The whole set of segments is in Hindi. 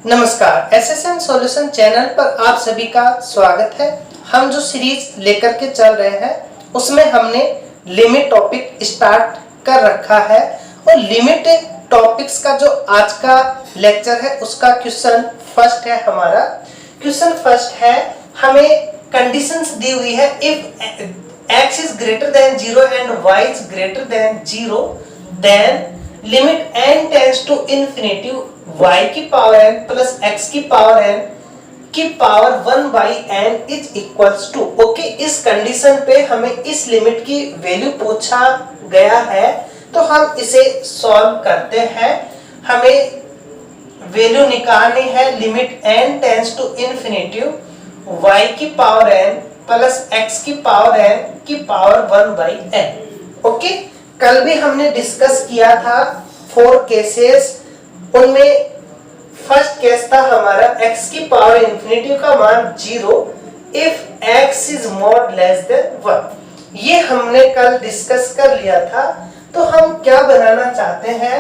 नमस्कार, एसएसएन सॉल्यूशन चैनल पर आप सभी का स्वागत है। हम जो सीरीज लेकर के चल रहे हैं उसमें हमने लिमिट टॉपिक स्टार्ट कर रखा है और लिमिट टॉपिक्स का जो आज का लेक्चर है उसका क्वेश्चन फर्स्ट है। हमारा क्वेश्चन फर्स्ट है, हमें कंडीशंस दी हुई है if x is greater than 0 and y is greater than 0 then limit n tends to infinity y की पावर n प्लस x की पावर n की power 1 by n is equals to. Okay, इस कंडीशन पे हमें इस लिमिट की वैल्यू पूछा गया है तो हम इसे सॉल्व करते हैं। हमें वैल्यू निकालनी है limit n tends to infinity y की पावर n प्लस x की पावर n की पावर 1 बाई n। ओके, कल भी हमने डिस्कस किया था 4 केसेस। उनमें फर्स्ट केस था हमारा x की पावर इंफिनिटी का मान 0 if x is mod less than 1। ये हमने कल डिस्कस कर लिया था। तो हम क्या बनाना चाहते हैं,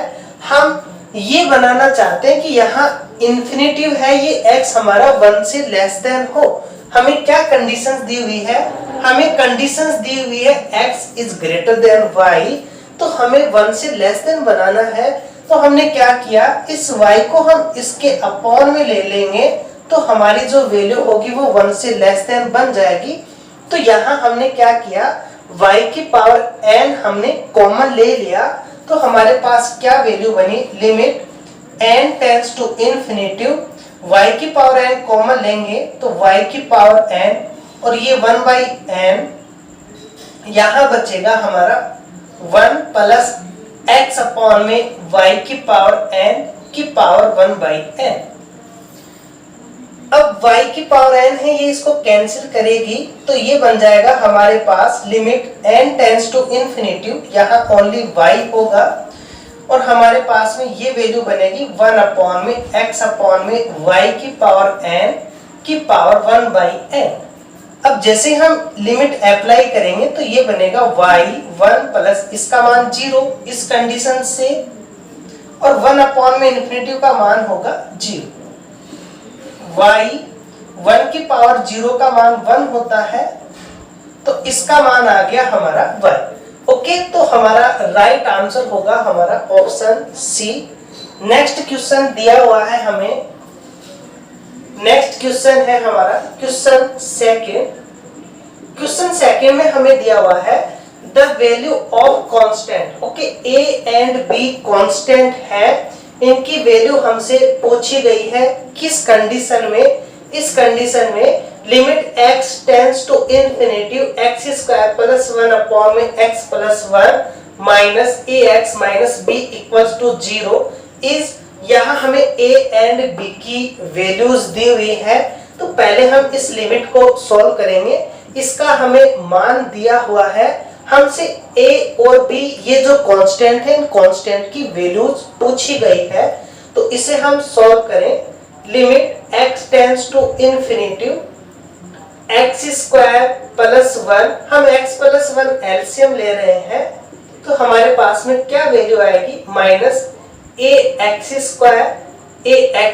हम ये बनाना चाहते हैं कि यहाँ इंफिनिटी है, ये x हमारा 1 से लेस देन हो। हमें क्या कंडीशंस दी हुई है, हमें कंडीशंस दी हुई है x is greater then y, तो हमें 1 से लेस देन बनाना है। तो हमने क्या किया, इस y को हम इसके अपॉन में ले लेंगे तो हमारी जो वैल्यू होगी वो 1 से लेस देन बन जाएगी। तो यहाँ हमने क्या किया, y की पावर n हमने कॉमन ले लिया तो हमारे पास क्या वैल्यू बनी, limit n tends to infinity y की पावर n कॉमन लेंगे तो y की पावर n और ये 1 बाई n, यहाँ बचेगा हमारा 1 प्लस x अपॉन में y की पावर n की पावर 1 बाई n। अब y की पावर n है, ये इसको कैंसिल करेगी तो ये बन जाएगा हमारे पास limit n tends to infinity, यहाँ ओनली y होगा और हमारे पास में ये वैल्यू बनेगी 1 अपॉन में x अपॉन में y की पावर n की पावर 1 बाई n। अब जैसे हम लिमिट अप्लाई करेंगे तो ये बनेगा y 1 प्लस इसका मान 0 इस कंडीशन से और 1 अपॉन में इन्फिनिटी का मान होगा 0। y 1 की पावर 0 का मान 1 होता है तो इसका मान आ गया हमारा y। ओके, तो हमारा राइट आंसर होगा हमारा ऑप्शन सी। नेक्स्ट क्वेश्चन दिया हुआ है हमें, नेक्स्ट क्वेश्चन है हमारा क्वेश्चन सेकंड। क्वेश्चन सेकंड में हमें दिया हुआ है the value of constant. Okay, a and b constant है, इनकी वैल्यू हमसे पूछी गई है किस कंडीशन में, इस कंडीशन में limit x tends to infinity x square plus 1 upon में x plus 1 minus ax minus b equals to 0 is, यहाँ हमें a एंड b की वैल्यूज दी हुई है। तो पहले हम इस लिमिट को सॉल्व करेंगे। इसका हमें मान दिया हुआ है, हमसे a और b ये जो कांस्टेंट है, इन कांस्टेंट की वैल्यूज पूछी गई है। तो इसे हम सॉल्व करें। Limit x tends to infinity x square plus 1, हम x प्लस 1 एलसीएम ले रहे हैं तो हमारे पास में क्या वैल्यू आएगी, minus ax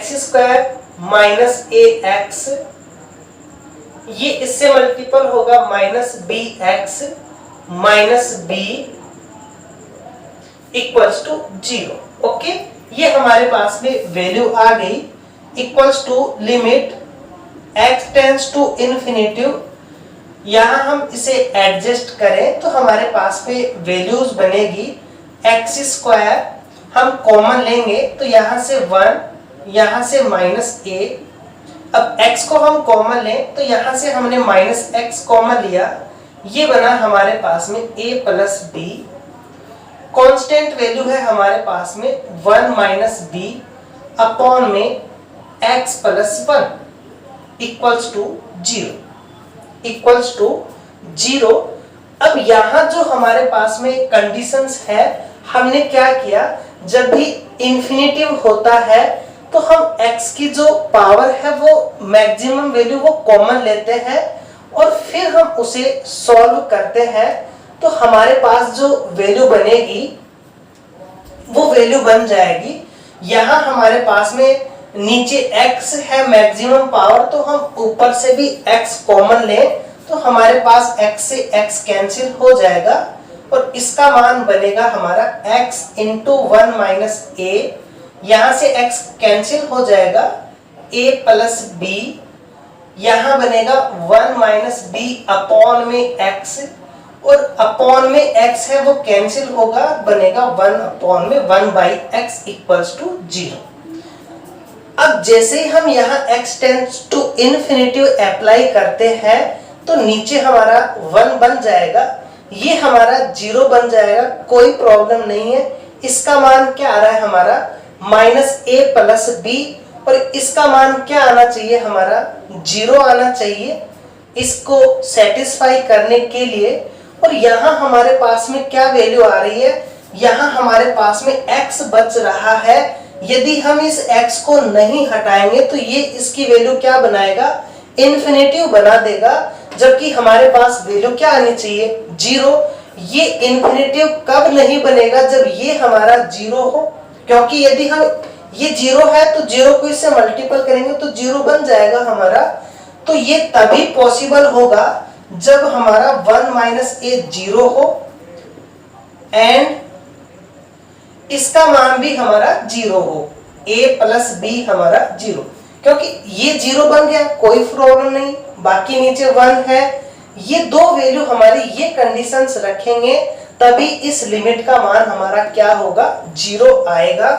square minus ax, ये इससे मल्टीपल होगा minus bx minus b equals to 0। Okay, ये हमारे पास में वैल्यू आ गई equals to limit x tends to infinity. यहाँ हम इसे एडजस्ट करें तो हमारे पास में वैल्यूज बनेगी x स्क्वायर, हम कॉमन लेंगे तो यहाँ से 1, यहाँ से माइनस a। अब x को हम कॉमन लें तो यहाँ से हमने माइनस x कॉमन लिया, ये बना हमारे पास में a plus b। Constant value है हमारे पास में 1 माइनस b अपॉन में x plus 1 equals to 0, equals to 0। अब यहाँ जो हमारे पास में कंडीशंस है, हमने क्या किया, जब भी इन्फिनिटिव होता है तो हम x की जो पावर है वो मैक्सिमम वैल्यू वो कॉमन लेते हैं और फिर हम उसे सॉल्व करते हैं। तो हमारे पास जो वैल्यू बनेगी वो वैल्यू बन जाएगी, यहाँ हमारे पास में नीचे x है मैक्सिमम पावर, तो हम ऊपर से भी x कॉमन लें तो हमारे पास x से x कैंसिल हो जाएगा और इसका मान बनेगा हमारा x इंटू 1 माइनस a, यहां से x कैंसिल हो जाएगा, a प्लस b, यहां बनेगा 1 माइनस b अपॉन में x, और अपॉन में x है वो कैंसिल होगा, बनेगा 1 अपॉन में 1 बाई x इक्वल्स टू 0। अब जैसे ही हम यहाँ x tends to infinity apply करते हैं तो नीचे हमारा 1 बन जाएगा, ये हमारा 0 बन जाएगा, कोई प्रॉब्लम नहीं है। इसका मान क्या आ रहा है हमारा माइनस a प्लस b, और इसका मान क्या आना चाहिए हमारा 0 आना चाहिए इसको सेटिस्फाई करने के लिए। और यहाँ हमारे पास में क्या वैल्यू आ रही है, यहाँ हमारे पास में x बच रहा है। यदि हम इस x को नहीं हटाएंगे तो ये इसकी वैल्यू क्या बनाएगा, इन्फिनिटिव बना देगा, जबकि हमारे पास वैल्यू क्या आनी चाहिए 0। ये इन्फिनिटिव कब नहीं बनेगा, जब ये हमारा 0 हो, क्योंकि यदि हम ये 0 है तो 0 को इससे मल्टीपल करेंगे तो 0 बन जाएगा हमारा। तो ये तभी पॉसिबल होगा जब हमारा 1 माइनस a 0 हो एंड इसका मान भी हमारा 0 हो, a प्लस b हमारा 0, क्योंकि ये 0 बन गया कोई प्रॉब्लम नहीं, बाकी नीचे 1 है। ये दो वैल्यू हमारी ये कंडीशंस रखेंगे तभी इस लिमिट का मान हमारा क्या होगा 0 आएगा।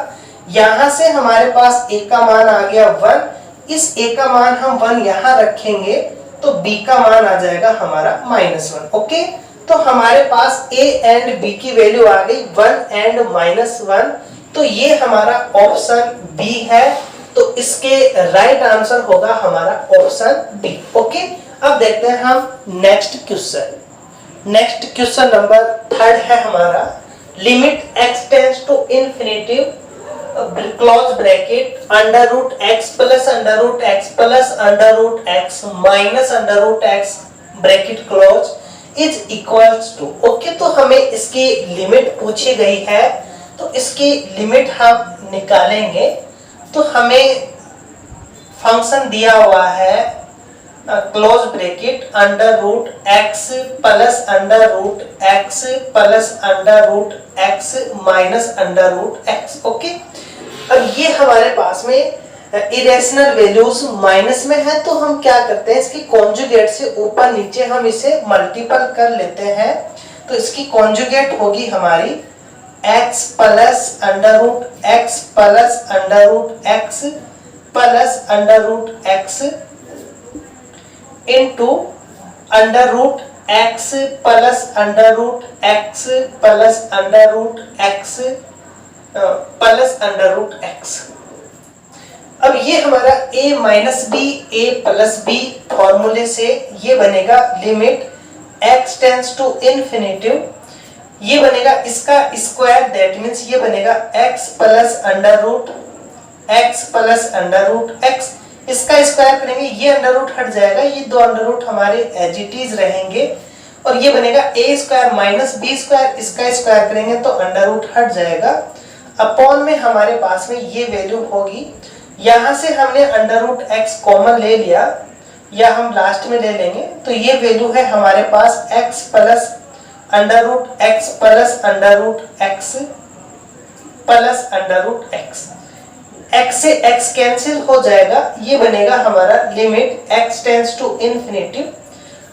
यहां से हमारे पास a का मान आ गया 1, इस a का मान हम 1 यहां रखेंगे तो b का मान आ जाएगा हमारा -1। ओके, तो हमारे पास a एंड b की वैल्यू आ गई 1 एंड -1, तो ये हमारा ऑप्शन b है। तो इसके राइट आंसर होगा हमारा ऑप्शन बी। ओके, अब देखते हैं हम next question. Next question number 3 है हमारा, limit x tends to infinity close bracket under root x plus under root x plus under root x minus under root x bracket close is equals to. Okay, तो हमें इसकी लिमिट पूछी गई है, तो इसकी लिमिट हम निकालेंगे। तो हमें फंक्शन दिया हुआ है close bracket under root x plus under root x plus under root x minus under root x। Okay, अब ये हमारे पास में इरेशनल वैल्यूज माइनस में है, तो हम क्या करते हैं इसकी कॉन्जुगेट से ऊपर नीचे हम इसे मल्टीपल कर लेते हैं। तो इसकी कॉन्जुगेट होगी हमारी x plus under root x plus under root x plus under root x into under root x plus under root x plus under root x plus under root x। अब ये हमारा a minus b a plus b फॉर्मूले से ये बनेगा limit x tends to infinity, ये बनेगा इसका स्क्वायर, दैट मीन्स ये बनेगा x plus under root x plus under root x। इसका स्क्वायर करेंगे ये अंडर रूट हट जाएगा, ये दो अंडर रूट हमारे एज इट इज रहेंगे, और ये बनेगा a square minus b square, इसका स्क्वायर करेंगे तो अंडर रूट हट जाएगा। अपॉन में हमारे पास में ये वैल्यू होगी, यहां से हमने अंडर रूट x कॉमन ले लिया या हम लास्ट में ले लेंगे, तो ये वैल्यू है हमारे पास x plus under root x plus under root x plus under root x। x से x कैंसिल हो जाएगा, ये बनेगा हमारा limit x tends to infinity.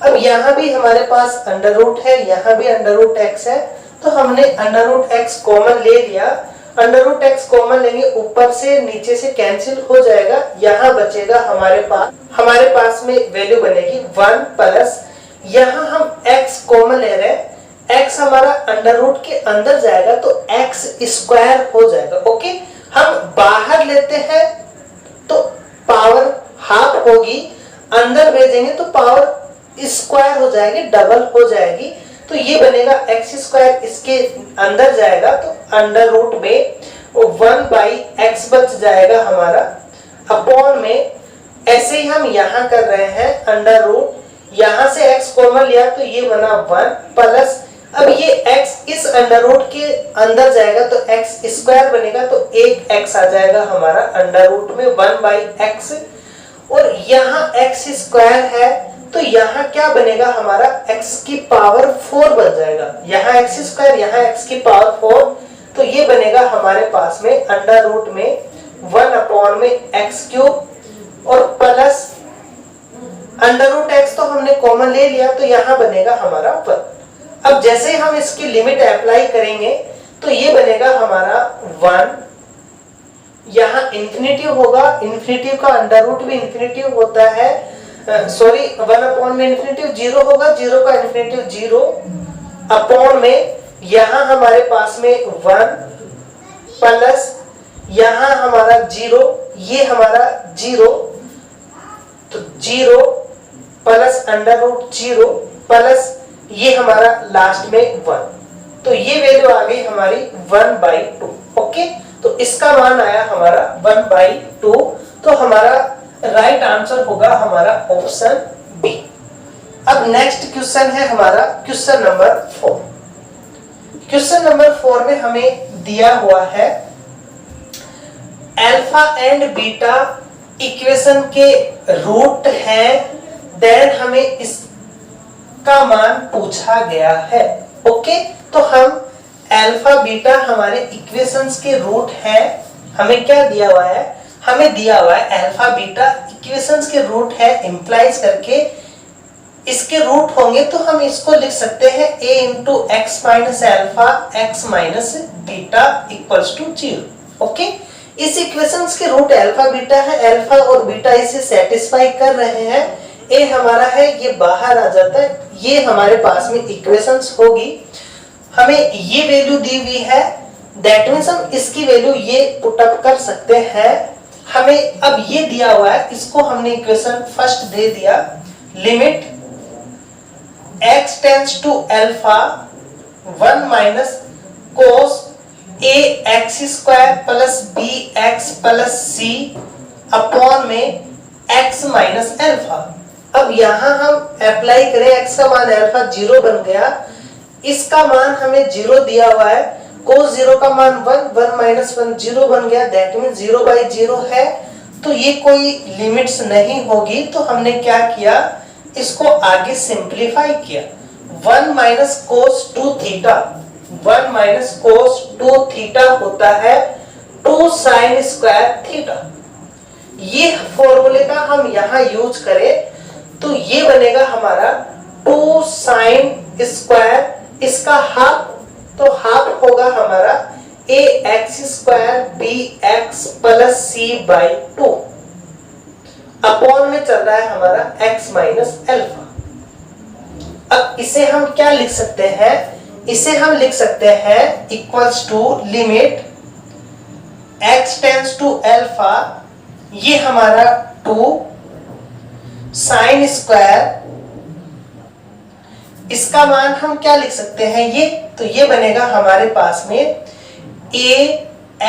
अब यहाँ भी हमारे पास अंडर रूट है, यहाँ भी अंडर रूट x है, तो हमने अंडर रूट x कॉमन ले लिया। अंडर रूट x कॉमन लेंगे, ऊपर से नीचे से कैंसिल हो जाएगा, यहाँ बचेगा हमारे पास में वैल्यू बनेगी 1 प्लस, यहाँ हम x कॉमन ले रहे हैं, x हमारा अंडर रूट के अंदर जाएगा तो x स्क्वायर हो जाएगा। ओके, हम बाहर लेते हैं तो पावर हाफ होगी, अंदर भेजेंगे तो पावर स्क्वायर हो जाएगी, डबल हो जाएगी, तो ये बनेगा x स्क्वायर, इसके अंदर जाएगा तो अंडर रूट में 1 बाई x बच जाएगा हमारा, अपॉन में ऐसे ही हम यहाँ कर रहे हैं अंडर रूट, यहाँ से x कॉमन लिया तो ये बना 1 प्लस अब ये x इस अंडर रूट के अंदर जाएगा तो x स्क्वायर बनेगा, तो एक x आ जाएगा हमारा अंडर रूट में 1/x, और यहाँ x स्क्वायर है तो यहाँ क्या बनेगा हमारा x की पावर 4 बन जाएगा। यहाँ x स्क्वायर, यहाँ x की पावर 4, तो ये बनेगा हमारे पास में अंडर रूट में 1/x³ और प्लस अंडर रूट x तो हमने कॉमन ले लिया, तो यहाँ बनेगा हमारा 1। अब जैसे ही हम इसकी लिमिट अप्लाई करेंगे तो ये बनेगा हमारा 1, यहाँ इंफिनिटी होगा, इंफिनिटी का अंडर रूट भी इंफिनिटी होता है, सॉरी 1 में इंफिनिटी 0 होगा, 0 का इंफिनिटी 0 अपॉन में यहाँ हमारे पास में 1 प्लस यहाँ हमारा 0, ये हमारा 0, तो 0 प्लस अंडर रूट 0 प्लस ये हमारा लास्ट में 1, तो ये वैल्यू आ गई हमारी 1/2। ओके, तो इसका मान आया हमारा 1/2, तो हमारा राइट आंसर होगा हमारा ऑप्शन बी। अब नेक्स्ट क्वेश्चन है हमारा क्वेश्चन नंबर 4। क्वेश्चन नंबर 4 में हमें दिया हुआ है अल्फा एंड बीटा इक्वेशन के रूट हैं, देन हमें इसका मान पूछा गया है। ओके, तो हम अल्फा बीटा हमारे इक्वेशंस के रूट हैं, हमें क्या दिया हुआ है, हमें दिया हुआ है अल्फा बीटा इक्वेशंस के रूट है, इंप्लाइज करके इसके रूट होंगे तो हम इसको लिख सकते हैं a into x minus alpha x minus beta equals to 0। Okay, इस इक्वेशंस के रूट अल्फा बीटा है, अल्फा और बीटा इसे सेटिस्फाई कर रहे हैं, a हमारा है ये बाहर आ जाता है, ये हमारे पास में इक्वेशंस होगी, हमें ये वैल्यू दी हुई है, दैट मींस हम इसकी वैल्यू ये पुट अप कर सकते हैं। हमें अब ये दिया हुआ है, इसको हमने इक्वेशन फर्स्ट दे दिया, limit x tends to alpha 1 minus cos ax² plus bx plus c upon में x माइनस अल्फा। अब यहाँ हम अप्लाई करें, x का मान अल्फा 0 बन गया, इसका मान हमें 0 दिया हुआ है, cos 0 का मान 1 माइनस 1 0 बन गया, दैट मीन 0/0 है, तो ये कोई लिमिट्स नहीं होगी, तो हमने क्या किया, इसको आगे सिंप्लीफाई किया। 1 minus cos 2 theta, 1 minus cos 2 theta होता है 2 sin स्क्वायर थीटा। ये फॉर्मूले का हम यहाँ यूज करें तो ये बनेगा हमारा 2 sin स्क्वायर, इसका हाफ, तो हाफ होगा हमारा ax² bx plus c/2 upon में चल रहा है हमारा x माइनस अल्फा। अब इसे हम क्या लिख सकते हैं, इसे हम लिख सकते हैं equals to limit x tends to alpha, ये हमारा 2 sin स्क्वायर, इसका मान हम क्या लिख सकते हैं, ये तो ये बनेगा हमारे पास में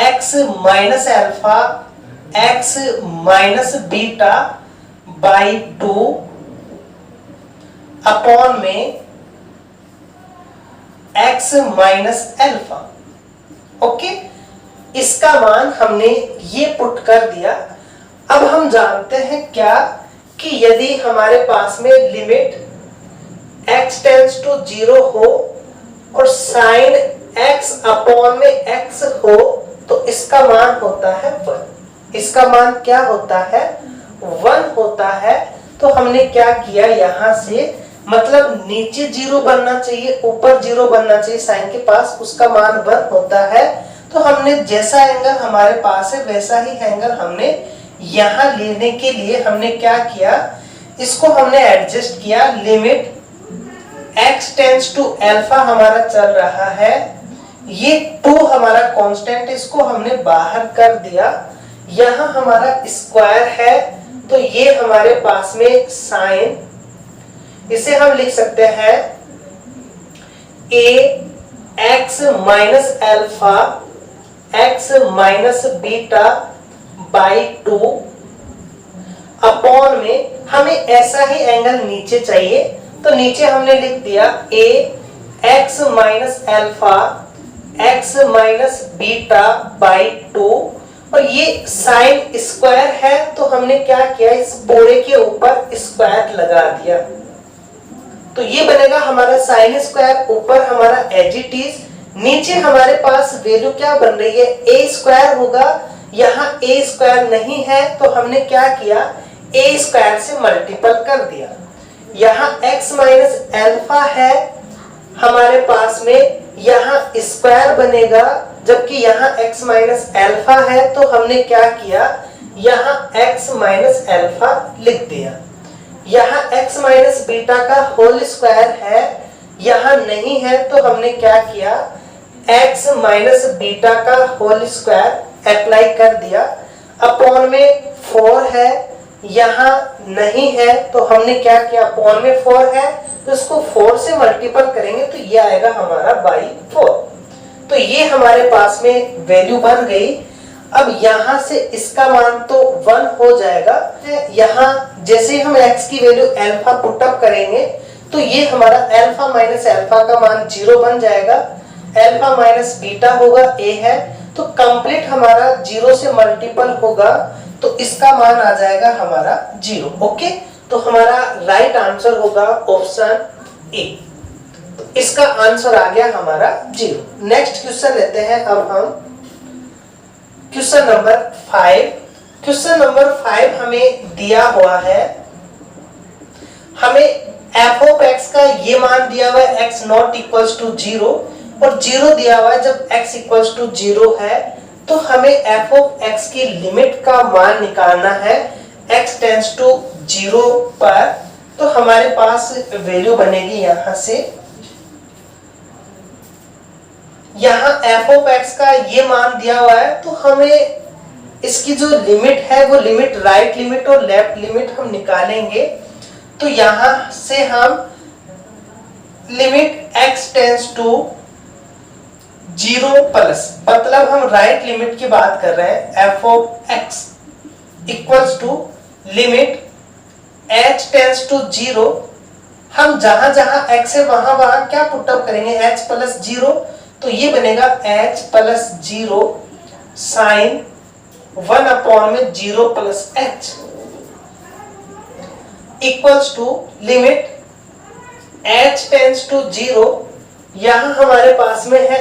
ax minus alpha x minus beta by 2 upon में x माइनस अल्फा। ओके, इसका मान हमने ये पुट कर दिया। अब हम जानते हैं क्या कि यदि हमारे पास में लिमिट x टेंड्स टू 0 हो और साइन x अपॉन में x हो तो इसका मान होता है 1। इसका मान क्या होता है, 1 होता है। तो हमने क्या किया, यहां से मतलब नीचे 0 बनना चाहिए, ऊपर 0 बनना चाहिए, साइन के पास उसका मान 1 होता है। तो हमने जैसा एंगल हमारे पास है वैसा ही एंगल हमने यहां लेने के लिए हमने क्या किया, इसको हमने एडजस्ट किया। Limit x tends to alpha हमारा चल रहा है, ये 2 हमारा कांस्टेंट, इसको हमने बाहर कर दिया। यहां हमारा स्क्वायर है तो ये हमारे पास में साइन, इसे हम लिख सकते हैं ax minus alpha x minus beta by 2 upon में हमें ऐसा ही एंगल नीचे चाहिए तो नीचे हमने लिख दिया x minus alpha x minus beta by 2, और ये साइन स्क्वायर है तो हमने क्या किया, इस पूरे के ऊपर स्क्वायर लगा दिया, तो ये बनेगा हमारा साइन स्क्वायर, ऊपर हमारा एज इट इज, नीचे हमारे पास वैल्यू क्या बन रही है, ए स्क्वायर होगा, यहाँ ए स्क्वायर नहीं है तो हमने क्या किया, ए स्क्वायर से मल्टीपल कर दिया। यहाँ x माइनस एल्फा है हमारे पास में, यहाँ स्क्वायर बनेगा, जबकि यहाँ x माइनस एल्फा है तो हमने क्या किया, यहाँ x माइनस एल्फा लिख दिया। यहाँ x माइनस बीटा का होल स्क्वायर है, यहाँ नहीं है तो हमने क्या किया, x माइनस बीटा का होल स्क्वायर अप्लाई कर दिया, अपॉन में 4 है, यहाँ नहीं है तो हमने क्या किया, अपॉन में 4 है तो इसको 4 से मल्टीपल करेंगे तो ये आएगा हमारा बाई 4, तो ये हमारे पास में वैल्यू बन गई। अब यहाँ से इसका मान तो 1 हो जाएगा, यहाँ जैसे हम x की वैल्यू अल्फा पुट अप करेंगे तो ये हमारा अल्फा माइनस अल्फा का मान 0 बन जाएगा, अल्फा माइनस बीटा होगा a है, तो कंप्लीट हमारा 0 से मल्टीपल होगा तो इसका मान आ जाएगा हमारा 0। ओके, तो हमारा राइट आंसर होगा ऑप्शन ए, तो इसका आंसर आ गया हमारा 0। नेक्स्ट क्वेश्चन लेते हैं अब हम क्वेश्चन नंबर 5। क्वेश्चन नंबर 5 हमें दिया हुआ है, हमें f ऑफ x का ये मान दिया हुआ है x नॉट इक्वल्स टू 0 और 0 दिया हुआ है, जब x इक्वल्स टू 0 है तो हमें f ऑफ x की लिमिट का मान निकालना है x टेंड्स टू 0 पर, तो हमारे पास वैल्यू बनेगी यहाँ से, यहाँ f ऑफ x का ये मान दिया हुआ है तो हमें इसकी जो लिमिट है वो लिमिट राइट लिमिट और लेफ्ट लिमिट हम निकालेंगे, तो यहाँ से हम limit x tends to 0 plus, मतलब हम राइट लिमिट की बात कर रहे हैं, f of x equals to limit h tends to 0, हम जहां जहां x है वहां वहां क्या पुट अप करेंगे, h प्लस 0, तो ये बनेगा h प्लस 0 साइन 1 अपॉन में 0 plus h equals to limit h tends to 0, यहां हमारे पास में है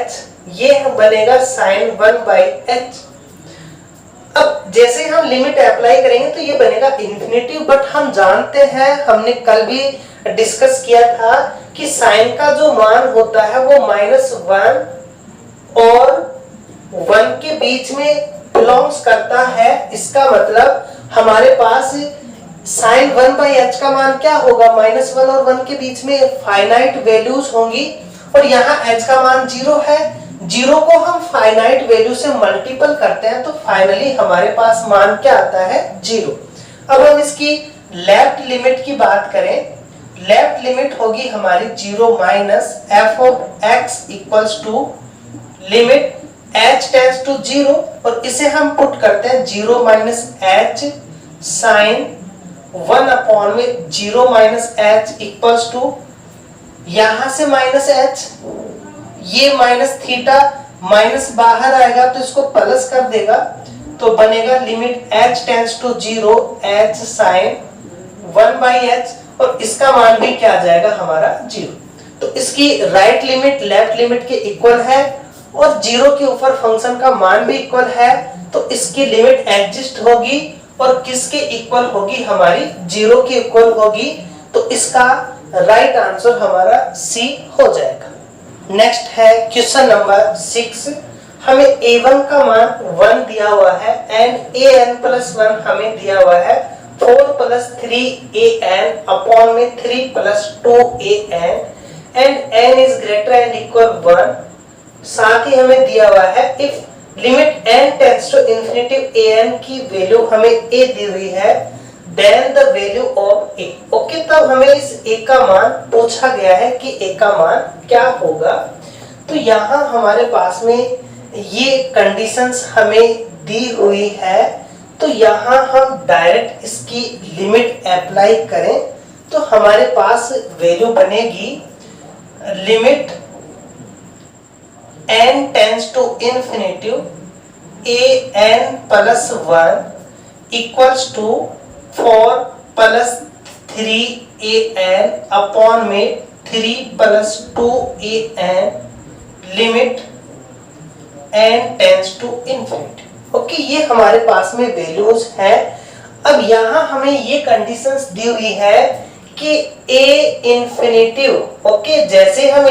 h, ये बनेगा साइन 1 बाई h। अब जैसे हम लिमिट अप्लाई करेंगे तो ये बनेगा इन्फिनिटी, बट हम जानते हैं, हमने कल भी डिस्कस किया था कि साइन का जो मान होता है वो -1 और 1 के बीच में बिलोंग्स करता है, इसका मतलब हमारे पास साइन 1 बाई h का मान क्या होगा, -1 और 1 के बीच में फाइनाइट वैल्यूज होंगी, और यहाँ h का मान 0 है, 0 को हम फाइनाइट वैल्यू से मल्टीपल करते हैं तो फाइनली हमारे पास मान क्या आता है, 0। अब हम इसकी लेफ्ट लिमिट की बात करें, लेफ्ट लिमिट होगी हमारी 0 minus f of x equals to limit h tends to 0, और इसे हम पुट करते हैं 0 माइनस h साइन 1 अपॉन में 0 माइनस h इक्वल्स टू, यहां से माइनस h, ये माइनस थीटा माइनस बाहर आएगा तो इसको प्लस कर देगा, तो बनेगा limit h tends to 0 h sine 1 by h, और इसका मान भी क्या आ जाएगा हमारा 0। तो इसकी राइट लिमिट लेफ्ट लिमिट के इक्वल है और 0 के ऊपर फंक्शन का मान भी इक्वल है, तो इसकी लिमिट एग्जिस्ट होगी और किसके इक्वल होगी, हमारी 0 के इक्वल होगी, तो इसका राइट आंसर हमारा C हो जाएगा। नेक्स्ट है क्वेश्चन नंबर 6, हमें a1 का मान 1 दिया हुआ है एंड an प्लस 1 हमें दिया हुआ है 4 प्लस 3an अपॉन में 3 plus 2an and n is greater and equal 1, साथ ही हमें दिया हुआ है if limit n tends to infinity an की वैल्यू हमें a दी हुई है, then the value of a। Okay, तब हमें इस a का मान पूछा गया है कि a का मान क्या होगा, तो यहाँ हमारे पास में ये कंडीशंस हमें दी हुई है, तो यहाँ हम डायरेक्ट इसकी लिमिट अप्लाई करें तो हमारे पास वैल्यू बनेगी limit n tends to infinity an plus 1 equals to 4 plus 3an upon में 3 plus 2an limit n tends to infinity. Okay, ये हमारे पास में वैल्यूज हैं। अब यहाँ हमें ये कंडीशंस दी हुई है कि a इंफिनिटिव, ओके, जैसे हम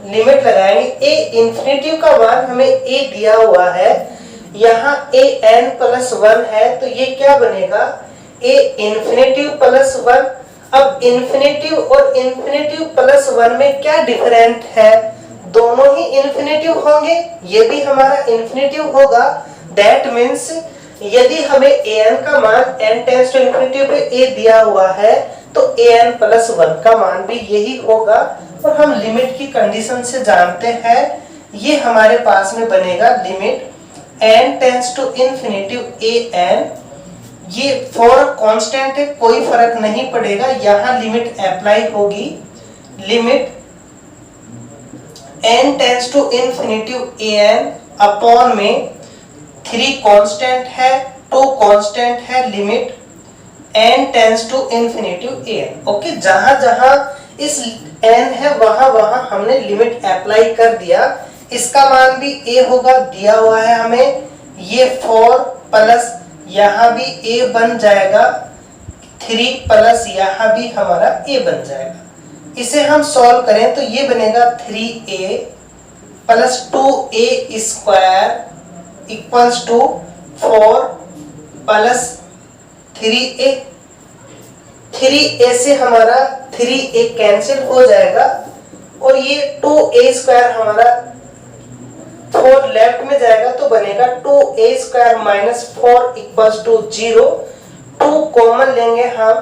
लिमिट लगाएंगे a इंफिनिटिव का मान हमें a दिया हुआ है, यहाँ a n प्लस 1 है, तो ये क्या बनेगा a इंफिनिटिव प्लस 1। अब इंफिनिटिव और इंफिनिटिव प्लस 1 में क्या डिफरेंट है, दोनों ही इंफिनिटिव होंगे, ये भी हमारा इंफिनिटिव होगा। दैट मीन्स यदि हमें an का मान n टेंस टू इंफिनिटी पे a दिया हुआ है तो an प्लस 1 का मान भी यही होगा। और हम लिमिट की कंडीशन से जानते हैं, ये हमारे पास में बनेगा limit n tends to infinity an, ये फॉर कांस्टेंट है, कोई फर्क नहीं पड़ेगा, यहाँ लिमिट अप्लाई होगी। Limit n tends to infinity an upon में 3 कांस्टेंट है, 2 कांस्टेंट है, limit n tends to infinity an। Okay, जहां जहां इस n है वहां वहां हमने लिमिट अप्लाई कर दिया। इसका मान भी a होगा, दिया हुआ है हमें, ये 4 प्लस यहाँ भी a बन जाएगा, 3 प्लस यहाँ भी हमारा a बन जाएगा। इसे हम सॉल्व करें तो ये बनेगा 3a plus 2a square equals to 4 plus 3a। 3a से हमारा 3a कैंसिल हो जाएगा और ये 2a स्क्वायर हमारा 4 लेफ्ट में जाएगा तो बनेगा 2a square minus 4 equals to 0। 2 common लेंगे हम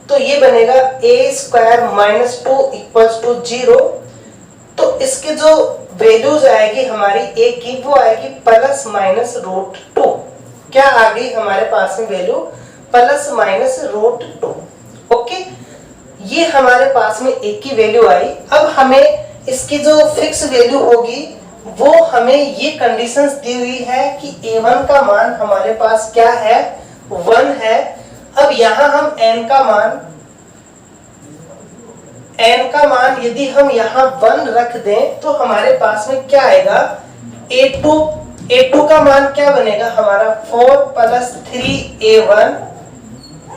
तो ये बनेगा a square minus 2 equals to 0। तो इसके जो वैल्यूज आएगी हमारी a की, वो आएगी प्लस माइनस रूट 2। क्या आ गई हमारे पास में value, plus minus root 2। Okay, ये हमारे पास में a की वैल्यू आई। अब हमें इसकी जो फिक्स वैल्यू होगी वो हमें ये कंडीशंस दी हुई है कि a1 का मान हमारे पास क्या है, 1 है। अब यहाँ हम n का मान यदि हम यहाँ 1 रख दें तो हमारे पास में क्या आएगा, a2 का मान क्या बनेगा हमारा 4 plus 3a1,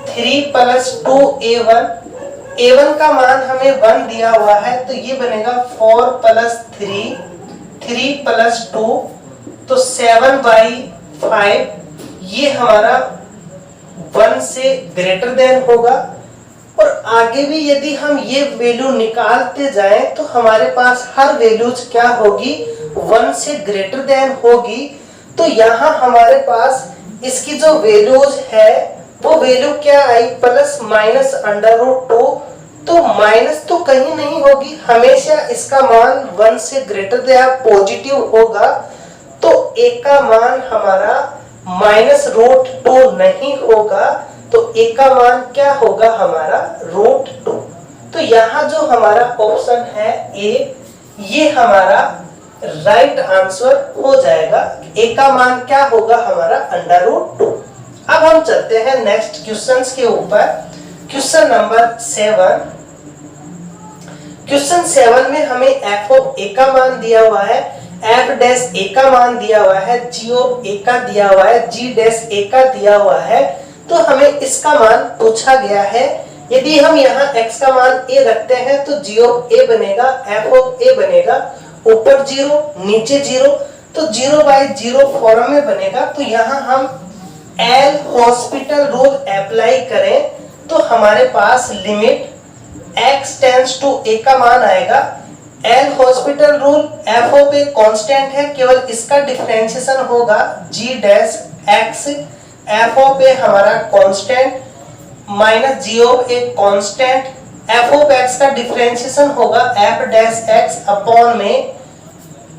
3 plus 2a1। a1 का मान हमें 1 दिया हुआ है तो ये बनेगा 4 प्लस 3 प्लस 2 तो 7/5, ये हमारा 1 से ग्रेटर देन होगा। और आगे भी यदि हम ये वैल्यू निकालते जाएं तो हमारे पास हर वैल्यूज क्या होगी, 1 से ग्रेटर देन होगी। तो यहाँ हमारे पास इसकी जो वैल्यूज है वो वैल्यू क्या आई, प्लस माइनस अंडर रूट 2। तो माइनस तो कहीं नहीं होगी, हमेशा इसका मान 1 से ग्रेटर देन पॉजिटिव होगा। तो a का मान हमारा माइनस रूट 2 नहीं होगा, तो a का मान क्या होगा हमारा रूट 2। तो यहाँ जो हमारा ऑप्शन है a, ये हमारा राइट आंसर हो जाएगा। a का मान क्या होगा हमारा अंडर रूट 2। अब हम चलते हैं नेक्स्ट क्वेश्चंस के ऊपर। Question number 7। क्वेश्चन 7 में हमें f ऑफ a का मान दिया हुआ है, f डैश a का मान दिया हुआ है, g ऑफ a का दिया हुआ है, g डैश a का दिया हुआ है। तो हमें इसका मान पूछा गया है। यदि हम यहाँ x का मान a रखते हैं तो g ऑफ a बनेगा, f ऑफ a बनेगा, ऊपर 0 नीचे 0, तो 0/0 फॉर्म में बनेगा। तो यहाँ हम एल हॉस्पिटल रूल अप्लाई करें तो हमारे पास limit x tends to a का मान आएगा। L'Hospital rule f of a constant है, केवल इसका डिफरेंशिएशन होगा g dash x, f of a हमारा constant minus g of a constant, f of x का डिफरेंशिएशन होगा f डैश x अपॉन में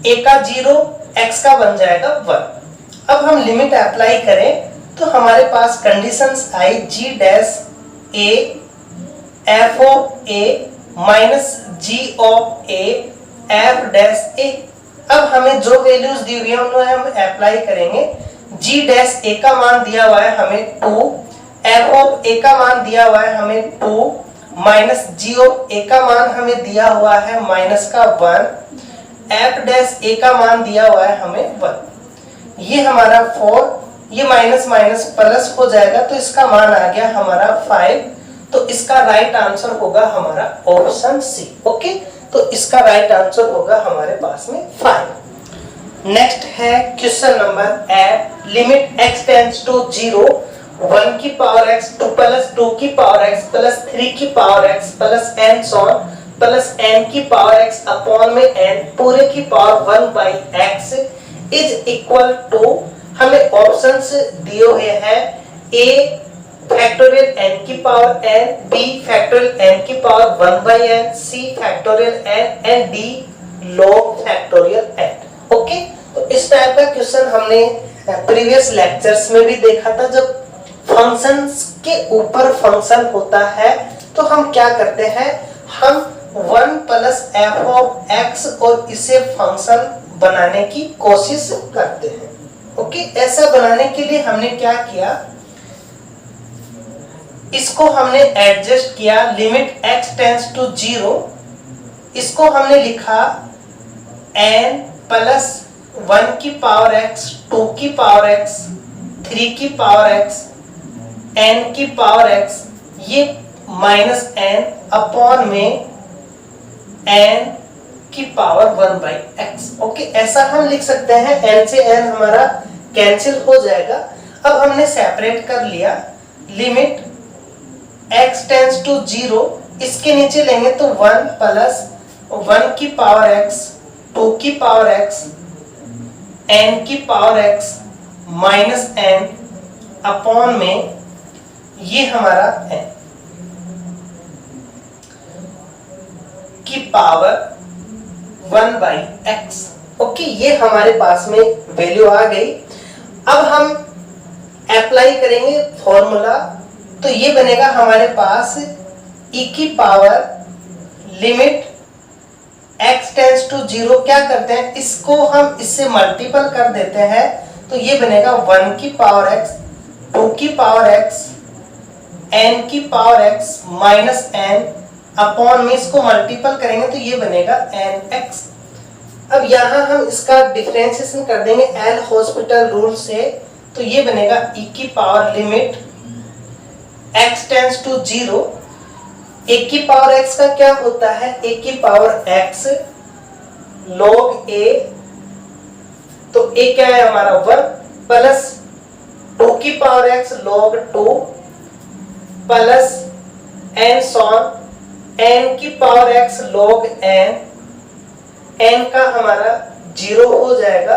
a का 0, x का बन जाएगा 1। अब हम लिमिट अप्लाई करें तो हमारे पास conditions I g dash a, f of a minus g of a f dash a. अब हमें जो वैल्यूज दी हुई है उन्हें हम अप्लाई करेंगे। जी डैश ए का मान दिया हुआ है हमें 2, एफ ऑफ ए का मान दिया हुआ है हमें 2, माइनस जी ऑफ ए का मान हमें दिया हुआ है माइनस का 1, एफ डैश ए का मान दिया हुआ है हमें 1। ये हमारा 4, ये माइनस माइनस प्लस हो जाएगा तो इसका मान आ गया हमारा 5। तो इसका राइट आंसर होगा हमारा ऑप्शन सी। ओके, तो इसका राइट आंसर होगा हमारे पास में 5। नेक्स्ट है question number 8, limit x tends to 0 1 की पावर x 2 प्लस 2 की पावर x प्लस 3 की power x plus n so on plus n की पावर x अपॉन में n पूरे की power 1 by x is equal to, हमें ऑप्शंस दिए हुए हैं a फैक्टोरियल n की power n, b factorial n की power 1 by n, c factorial n and d log factorial n। Okay, तो इस टाइप का क्वेश्चन हमने प्रीवियस लेक्चर्स में भी देखा था। जब फंक्शंस के ऊपर फंक्शन होता है तो हम क्या करते हैं, हम 1 प्लस एफ ऑफ एक्स और इसे फंक्शन बनाने की कोशिश करते हैं। ओके, ऐसा बनाने के लिए हमने क्या किया, इसको हमने एडजस्ट किया, लिमिट x टेंड्स टू 0, इसको हमने लिखा n प्लस 1 की पावर x 2 की पावर x 3 की पावर x n की पावर x, ये माइनस n अपॉन में n की पावर 1 बाई x। ओके, ऐसा हम लिख सकते हैं, n से n हमारा कैंसिल हो जाएगा। अब हमने सेपरेट कर लिया, लिमिट x टेंड्स टू 0, इसके नीचे लेंगे तो 1 प्लस 1 की पावर x 2 की पावर x n की power x minus n upon में ये हमारा n की पावर 1 बाई x। ओके, ये हमारे पास में वैल्यू आ गई। अब हम अप्लाई करेंगे फॉर्मूला, तो ये बनेगा हमारे पास e की power limit x tends to 0, क्या करते हैं, इसको हम इससे मल्टीपल कर देते हैं तो ये बनेगा 1 की पावर x 2 की पावर x n की power x minus n upon में इसको मल्टीपल करेंगे तो ये बनेगा nx। अब यहाँ हम इसका डिफरेंशिएशन कर देंगे एल हॉस्पिटल रूल से, तो ये बनेगा e की power limit x tends to 0, a की पावर x का क्या होता है, a की पावर x log a, तो a क्या है हमारा 1 प्लस 2 की power x log 2 plus n so on n की power x log n, n का हमारा 0 हो जाएगा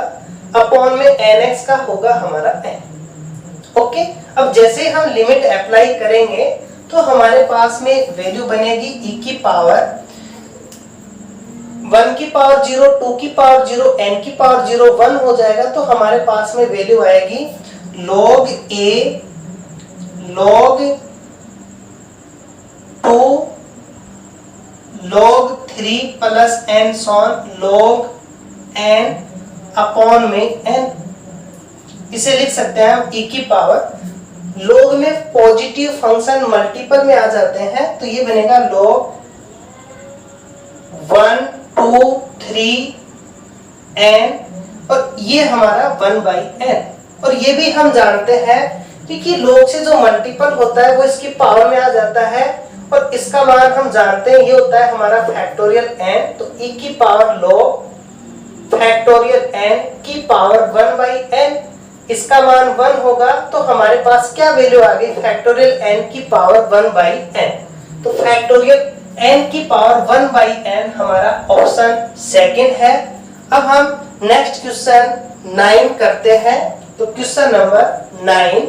अपॉन में nx का होगा हमारा n। ओके, अब जैसे हम लिमिट अप्लाई करेंगे तो हमारे पास में वैल्यू बनेगी e की पावर 1 की पावर 0 2 की पावर 0 n की पावर 0 1 हो जाएगा, तो हमारे पास में वैल्यू आएगी log a log 2 log 3 plus n so on log n upon में n। इसे लिख सकते हैं हम e की पावर, log में पॉजिटिव फंक्शन मल्टीपल में आ जाते हैं तो ये बनेगा log 1 2 3 n, और ये हमारा 1 बाई n। और ये भी हम जानते हैं कि log से जो मल्टीपल होता है वो इसकी पावर में आ जाता है, और इसका मान हम जानते हैं ये होता है हमारा फैक्टोरियल n, तो e की पावर log फैक्टोरियल n की पावर 1 बाई n, इसका मान 1 होगा, तो हमारे पास क्या वैल्यू आ गई, फैक्टोरियल n की पावर 1 बाई n। तो फैक्टोरियल n की पावर 1 बाई n हमारा ऑप्शन सेकंड है। अब हम नेक्स्ट क्वेश्चन 9 करते हैं, तो क्वेश्चन नंबर 9,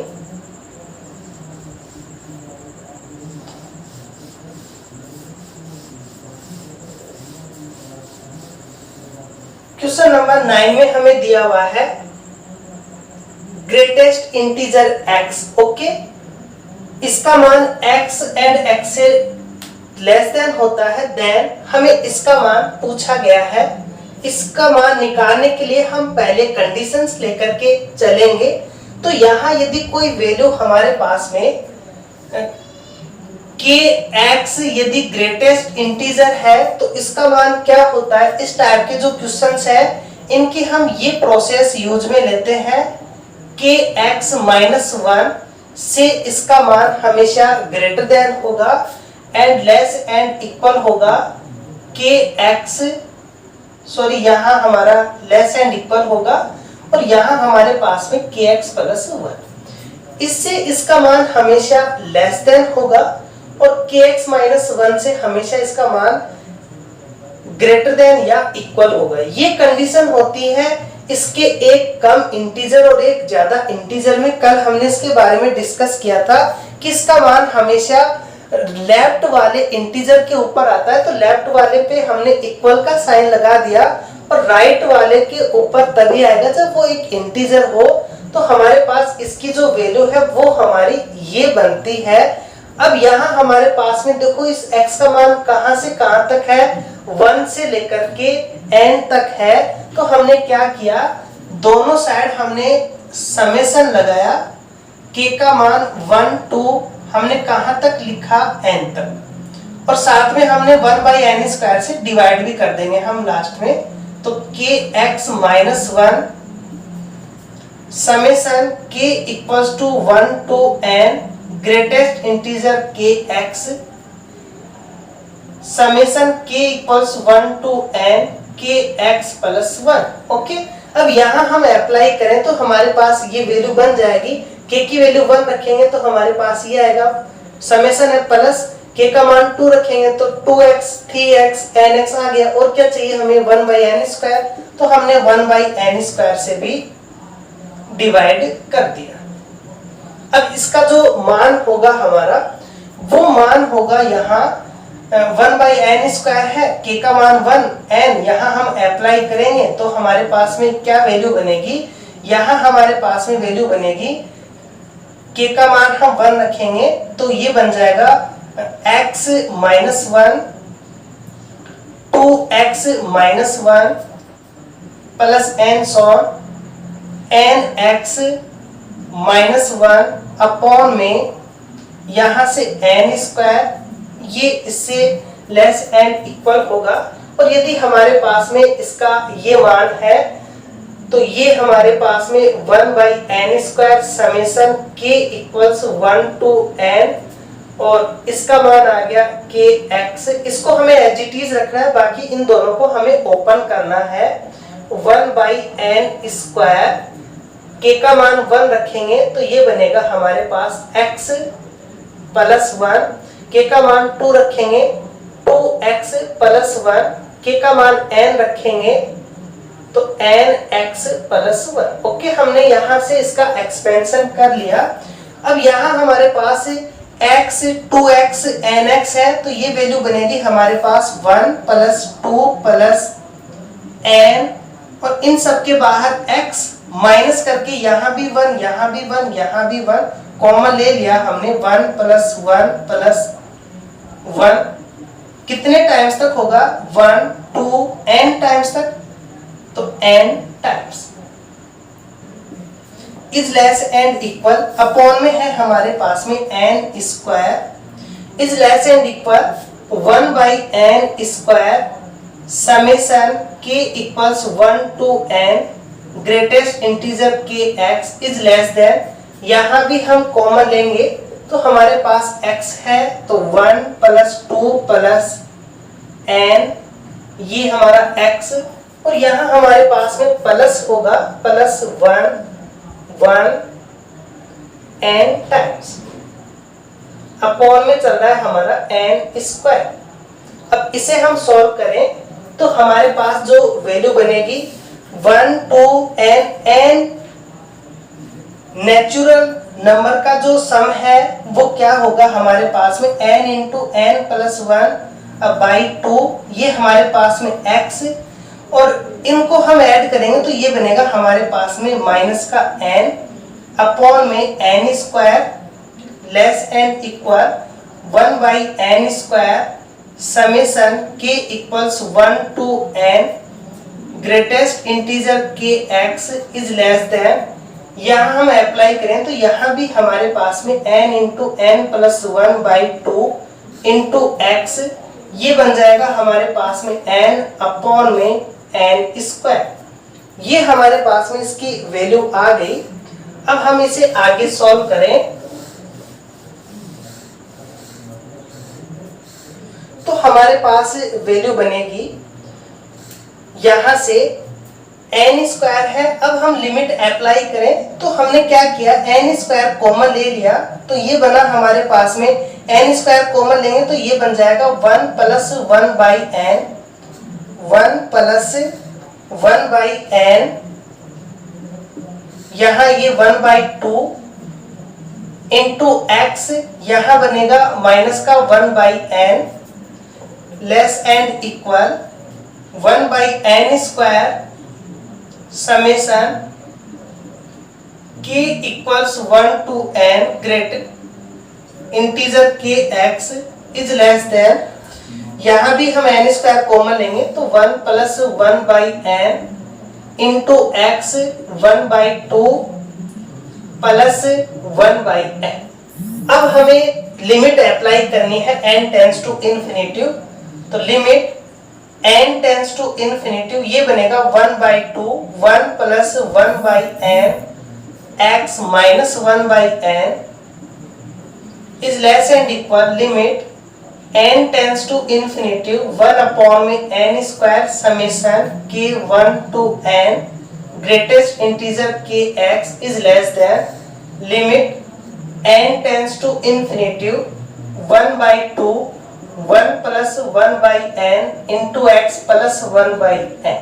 क्वेश्चन नंबर 9 में हमें दिया हुआ है ग्रेटेस्ट इंटीजर x। ओके, इसका मान x एंड x से लेस देन होता है देन हमें इसका मान पूछा गया है। इसका मान निकालने के लिए हम पहले कंडीशंस लेकर के चलेंगे। तो यहाँ यदि कोई वैल्यू हमारे पास में के एक्स यदि ग्रेटेस्ट इंटीजर है तो इसका मान क्या होता है। इस टाइप के जो क्वेश्चंस है इनकी हम ये प्रोसेस यूज में लेते हैं। के एक्स माइनस 1 से इसका मान हमेशा ग्रेटर देन होगा एंड लेस एंड इक्वल होगा के एक्स, सॉरी यहाँ हमारा लेस एंड इक्वल होगा और यहाँ हमारे पास में के एक्स प्लस 1। इससे इसका मान हमेशा लेस देन होगा और के एक्स माइनस 1 से हमेशा इसका मान ग्रेटर देन या इक्वल होगा। ये कंडीशन होती है इसके एक कम इंटीजर और एक ज्यादा इंटीजर में। कल हमने इसके बारे में डिस्कस किया था कि इसका मान हमेशा लेफ्ट वाले इंटीजर के ऊपर आता है, तो लेफ्ट वाले पे हमने इक्वल का साइन लगा दिया और राइट वाले के ऊपर तभी आएगा जब वो एक इंटीजर हो। तो हमारे पास इसकी जो वैल्यू है वो हमारी ये बनती है। अब यहाँ हमारे पास में देखो इस x का मान कहां से कहां तक है, 1 से लेकर के n तक है। तो हमने क्या किया, दोनों साइड हमने समेशन लगाया। k का मान 1 2 हमने कहां तक लिखा, n तक, और साथ में हमने 1/n² से डिवाइड भी कर देंगे हम लास्ट में। तो k x minus 1 summation k equals to 1 to n greatest integer के x summation k equals 1 to n के एक्स प्लस 1। ओके, अब यहाँ हम अप्लाई करें तो हमारे पास ये वैल्यू बन जाएगी। k की वैल्यू 1 रखेंगे तो हमारे पास ये आएगा, समेशन है प्लस k का मान 2 रखेंगे तो 2x 3x nx आ गया। और क्या चाहिए हमें, 1/n², तो हमने 1/n² से भी डिवाइड कर दिया। अब इसका जो मान होगा हमारा वो मान होगा यहाँ 1/n² है, k का मान 1, n यहाँ हम अप्लाई करेंगे तो हमारे पास में क्या वैल्यू बनेगी, यहाँ हमारे पास में वैल्यू बनेगी k का मान हम 1 रखेंगे तो ये बन जाएगा x minus 1 2x minus 1 plus n so on nx minus 1 upon में यहाँ से n², ये इससे लेस एंड इक्वल होगा। और यदि हमारे पास में इसका ये मान है तो ये हमारे पास में 1/n² summation k equals 1 to n और इसका मान आ गया kx। इसको हमें एज इट इज रखना है, बाकी इन दोनों को हमें ओपन करना है। 1/n² k का मान 1 रखेंगे तो ये बनेगा हमारे पास x प्लस 1, k का मान 2 रखेंगे 2x प्लस 1, k का मान n रखेंगे तो nx प्लस 1। ओके, हमने यहाँ से इसका एक्सपेंशन कर लिया। अब यहाँ हमारे पास x 2x nx है तो ये वैल्यू बनेगी हमारे पास 1 प्लस 2 प्लस n, और इन सब के बाहर x माइनस करके यहाँ भी 1 यहाँ भी 1 यहाँ भी 1 कॉमन ले लिया हमने। 1 प्लस 1 प्लस 1 कितने टाइम्स तक होगा, 1 2 n टाइम्स तक, तो n times is less and equal upon में है हमारे पास में n² is less and equal 1/n² summation k equals 1 to n greatest integer के x इज लेस देन, यहाँ भी हम कॉमन लेंगे तो हमारे पास x है तो 1 प्लस 2 प्लस n, ये हमारा x, और यहाँ हमारे पास में प्लस होगा प्लस 1 n टाइम्स अपॉन में चल रहा है हमारा n²। अब इसे हम सॉल्व करें तो हमारे पास जो वैल्यू बनेगी 1 to n नेचुरल नंबर का जो सम है वो क्या होगा हमारे पास में n into n plus 1/2, ये हमारे पास में x, और इनको हम ऐड करेंगे तो ये बनेगा हमारे पास में माइनस का n अपॉन में n² less and equal 1/n² summation k equals 1 to n greatest integer k x is less than, यहाँ हम अप्लाई करें तो यहाँ भी हमारे पास में n into n plus 1/2 into x, ये बन जाएगा हमारे पास में n अपॉन में n स्क्वायर। ये हमारे पास में इसकी वैल्यू आ गई। अब हम इसे आगे सॉल्व करें तो हमारे पास वैल्यू बनेगी, यहां से n स्क्वायर है। अब हम लिमिट अप्लाई करें तो हमने क्या किया, n स्क्वायर कॉमन ले लिया तो ये बना हमारे पास में, n स्क्वायर कॉमन लेंगे तो ये बन जाएगा 1 प्लस 1/n, 1 प्लस 1/n, यहाँ ये 1/2 इंटू x, यहाँ बनेगा माइनस का 1/n less and equal 1/n square summation k equals 1 to n great integer k x is less than, यहाँ भी हम n स्क्वायर कॉमन लेंगे तो 1 plus 1/n into x 1/2 plus 1/n। अब हमें लिमिट अप्लाई करनी है n टेंड्स टू इन्फिनिटी, तो limit n tends to infinity ये बनेगा 1/2 1 plus 1/n x minus 1/n is less and equal limit n tends to infinity 1 upon में n square summation k 1 to n greatest integer k x is less than limit n tends to infinity 1/2 1 plus 1/n into x plus 1/n।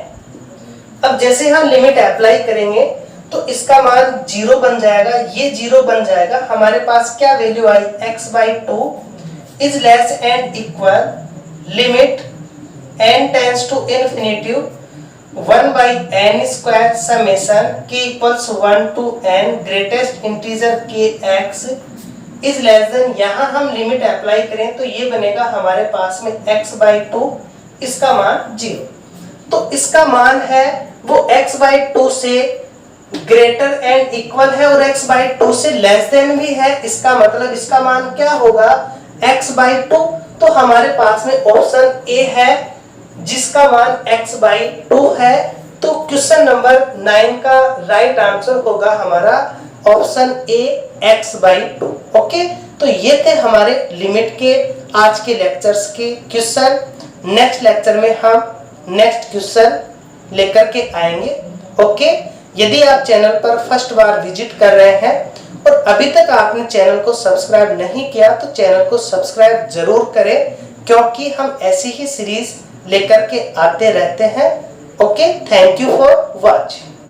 अब जैसे हम लिमिट अप्लाई करेंगे तो इसका मान 0 बन जाएगा, ये 0 बन जाएगा। हमारे पास क्या वैल्यू आई, x/2 is less and equal limit n tends to infinity 1/n square summation k equals 1 to n greatest integer k x is less than, यहाँ हम लिमिट अप्लाई करें तो ये बनेगा हमारे पास में x/2, इसका मान 0। तो इसका मान है वो x/2 से ग्रेटर एंड इक्वल है और x/2 से लेस देन भी है। इसका मतलब इसका मान क्या होगा, x/2। तो हमारे पास में ऑप्शन ए है जिसका मान x/2 है। तो क्वेश्चन नंबर 9 का राइट आंसर होगा हमारा ऑप्शन ए x/2। ओके, तो ये थे हमारे लिमिट के आज के लेक्चर्स के क्वेश्चन। नेक्स्ट लेक्चर में हम नेक्स्ट क्वेश्चन लेकर के आएंगे। ओके, यदि आप चैनल पर फर्स्ट बार विजिट कर रहे हैं और अभी तक आपने चैनल को सब्सक्राइब नहीं किया तो चैनल को सब्सक्राइब जरूर करें, क्योंकि हम ऐसी ही सीरीज लेकर के आते रहते हैं। Okay, thank you for watching.